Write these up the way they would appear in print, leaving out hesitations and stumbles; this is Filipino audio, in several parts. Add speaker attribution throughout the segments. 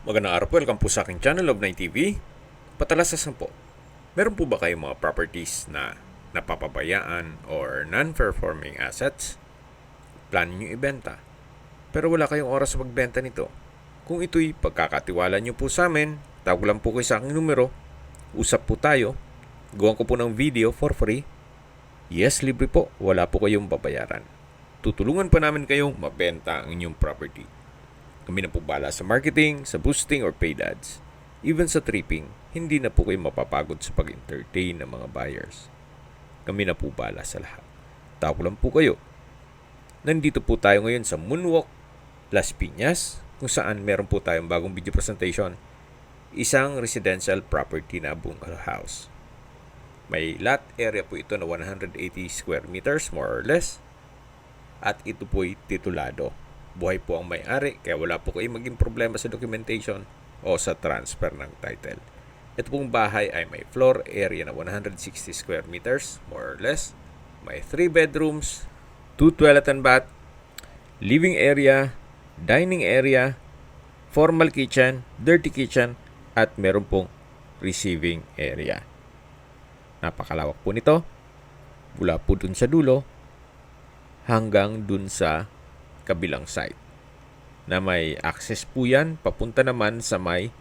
Speaker 1: Magandang araw po, welcome po sa aking channel of 9 TV. Patalasasan po, meron po ba kayong mga properties na napapabayaan or non-performing assets? Plan nyo ibenta, pero wala kayong oras sa pagbenta nito. Kung ito'y pagkakatiwala nyo po sa amin, tawag lang po kayo sa aking numero, usap po tayo, gawan ko po ng video for free. Yes, libre po, wala po kayong babayaran. Tutulungan pa namin kayong mabenta ang inyong property. Kami na po bala sa marketing, sa boosting or paid ads. Even sa tripping, hindi na po kayo mapapagod sa pag-entertain ng mga buyers. Kami na po bala sa lahat. Tawag lang po kayo. Nandito po tayo ngayon sa Moonwalk, Las Piñas, kung saan meron po tayong bagong video presentation. Isang residential property na bungalow house. May lot area po ito na 180 square meters more or less. At ito po'y titulado. Buhay po ang may-ari, kaya wala po kayo maging problema sa documentation o sa transfer ng title. Ito pong bahay ay may floor area na 160 square meters, more or less. May 3 bedrooms, 2 toilet and bath, living area, dining area, formal kitchen, dirty kitchen, at meron pong receiving area. Napakalawak po nito. Mula po dun sa dulo hanggang dun sa kabilang side na may access po yan papunta naman sa may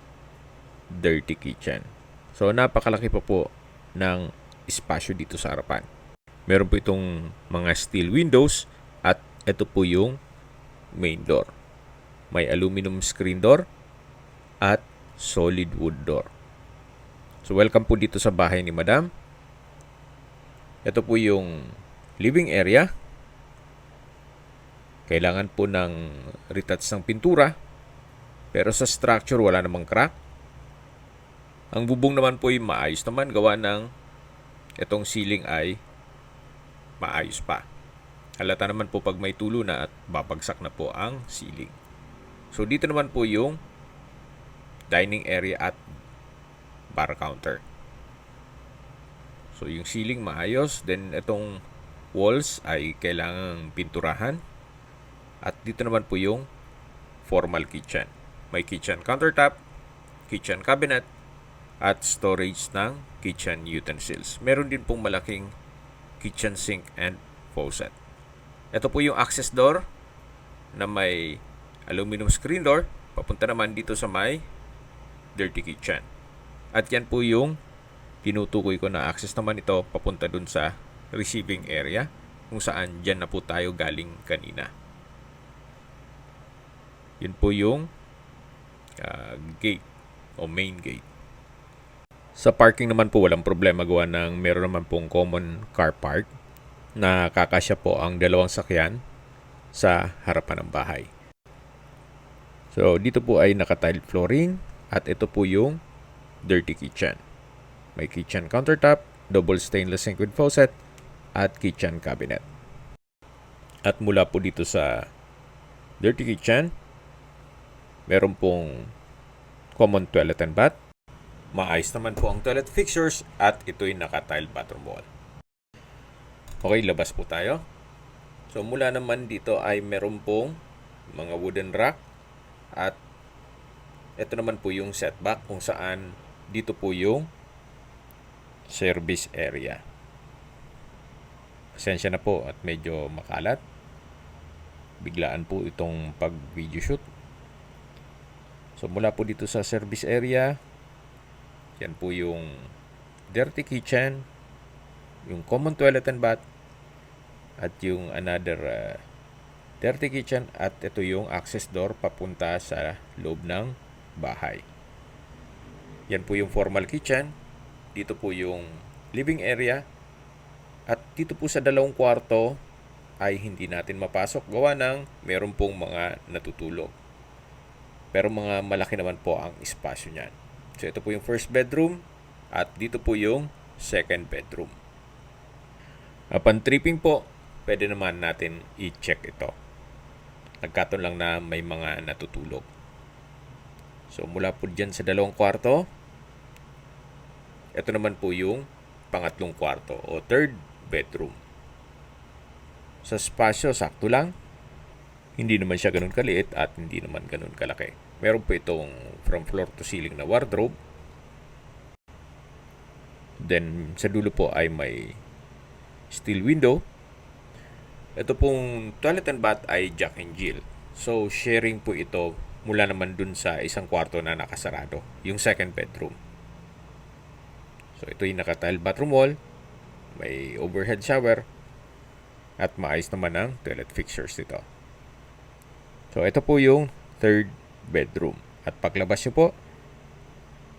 Speaker 1: dirty kitchen. So napakalaki po ng espasyo dito sa harapan. Meron po itong mga steel windows at ito po yung main door. May aluminum screen door at solid wood door. So welcome po dito sa bahay ni Madam. Ito po yung living area. Kailangan po ng retouch ng pintura. Pero sa structure, wala namang crack. Ang bubong naman po ay maayos naman. Gawa ng itong ceiling ay maayos pa. Halata naman po pag may tulo na at babagsak na po ang ceiling. So dito naman po yung dining area at bar counter. So yung ceiling maayos. Then itong walls ay kailangang pinturahan. At dito naman po yung formal kitchen. May kitchen countertop, kitchen cabinet, at storage ng kitchen utensils. Meron din pong malaking kitchen sink and faucet. Ito po yung access door na may aluminum screen door. Papunta naman dito sa may dirty kitchen. At yan po yung tinutukoy ko na access naman ito papunta dun sa receiving area kung saan dyan na po tayo galing kanina. Yun po yung gate o main gate. Sa parking naman po walang problema gawa ng meron naman pong common car park na kakasya po ang dalawang sakyan sa harapan ng bahay. So dito po ay naka-tile flooring at ito po yung dirty kitchen. May kitchen countertop, double stainless sink with faucet at kitchen cabinet. At mula po dito sa dirty kitchen, meron pong common toilet and bath. Maayos naman po ang toilet fixtures at ito'y naka-tile bathroom wall. Okay, labas po tayo. So mula naman dito ay meron pong mga wooden rack at ito naman po yung setback kung saan dito po yung service area. Pasensya na po at medyo makalat. Biglaan po itong pag-video shoot. So mula po dito sa service area, yan po yung dirty kitchen, yung common toilet and bath, at yung another dirty kitchen, at ito yung access door papunta sa loob ng bahay. Yan po yung formal kitchen, dito po yung living area, at dito po sa dalawang kwarto ay hindi natin mapasok gawa ng meron pong mga natutulog. Pero mga malaki naman po ang espasyo niyan. So ito po yung first bedroom at dito po yung second bedroom. Upon tripping po, pwede naman natin i-check ito. Nagkataon lang na may mga natutulog. So mula po dyan sa dalawang kwarto, ito naman po yung pangatlong kwarto o third bedroom. Sa espasyo, sakto lang. Hindi naman siya ganun kaliit at hindi naman ganun kalaki. Meron po itong from floor to ceiling na wardrobe. Then sa dulo po ay may steel window. Ito pong toilet and bath ay Jack and Jill. So sharing po ito mula naman dun sa isang kwarto na nakasarado, yung second bedroom. So ito yung naka-tile bathroom wall, may overhead shower, at maayos naman ang toilet fixtures nito. So ito po yung third bedroom. At paglabas nyo po,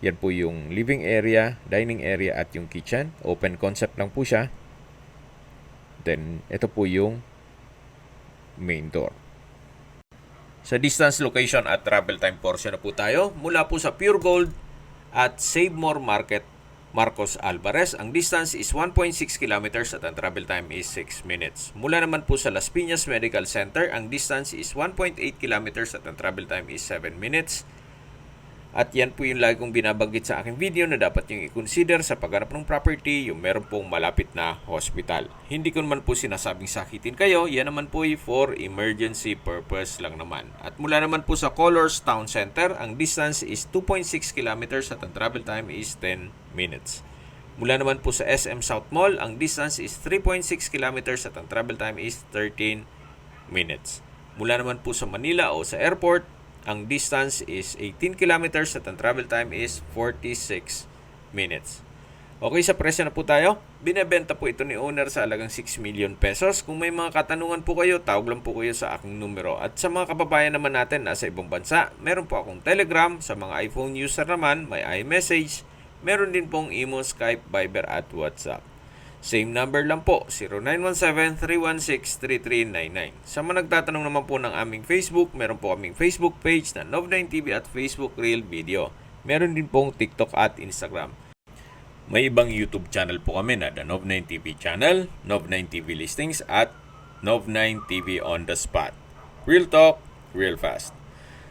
Speaker 1: yan po yung living area, dining area at yung kitchen. Open concept lang po siya. Then ito po yung main door. Sa distance, location at travel time portion na po tayo. Mula po sa Pure Gold at Save More Market Marcos Alvarez, ang distance is 1.6 kilometers at ang travel time is 6 minutes. Mula naman po sa Las Piñas Medical Center, ang distance is 1.8 kilometers at ang travel time is 7 minutes. At yan po yung lagi kong binabanggit sa aking video na dapat yung i-consider sa paghanap ng property, yung meron pong malapit na hospital. Hindi ko naman po sinasabing sakitin kayo, yan naman po for emergency purpose lang naman. At mula naman po sa Colors Town Center, ang distance is 2.6 kilometers at ang travel time is 10 minutes. Mula naman po sa SM South Mall, ang distance is 3.6 kilometers at ang travel time is 13 minutes. Mula naman po sa Manila o sa airport, ang distance is 18 kilometers at ang travel time is 46 minutes. Okay, sa presyo na po tayo. Binebenta po ito ni owner sa halagang 6 million pesos. Kung may mga katanungan po kayo, tawag lang po kayo sa aking numero. At sa mga kababayan naman natin nasa ibang bansa, meron po akong Telegram. Sa mga iPhone user naman, may iMessage. Meron din pong Imo, Skype, Viber at WhatsApp. Same number lang po, 0917-316-3399. Sa mga nagtatanong naman po ng aming Facebook, meron po kaming Facebook page na Nov9TV at Facebook Real Video. Meron din pong TikTok at Instagram. May ibang YouTube channel po kami na The Nov9TV Channel, Nov9TV Listings at Nov9TV On The Spot. Real talk, real fast.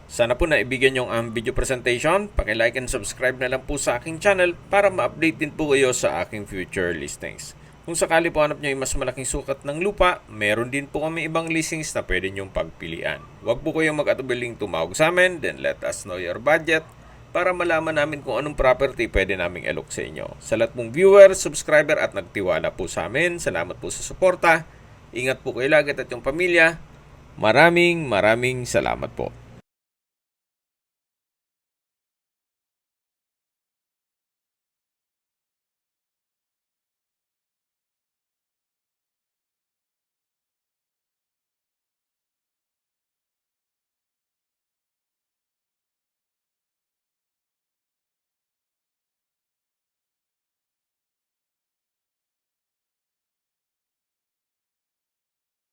Speaker 1: Sana po naibigyan nyo ang video presentation. Paki-like and subscribe na lang po sa aking channel para ma-update din po kayo sa aking future listings. Kung sakali po hanap nyo yung mas malaking sukat ng lupa, meron din po kami ibang listings na pwede nyong pagpilian. Huwag po kayong mag-atubiling tumawag sa amin, then let us know your budget para malaman namin kung anong property pwede naming alok sa inyo. Sa lahat mong viewer, subscriber at nagtiwala po sa amin, salamat po sa suporta. Ingat po kayo lagi at yung pamilya. Maraming salamat po.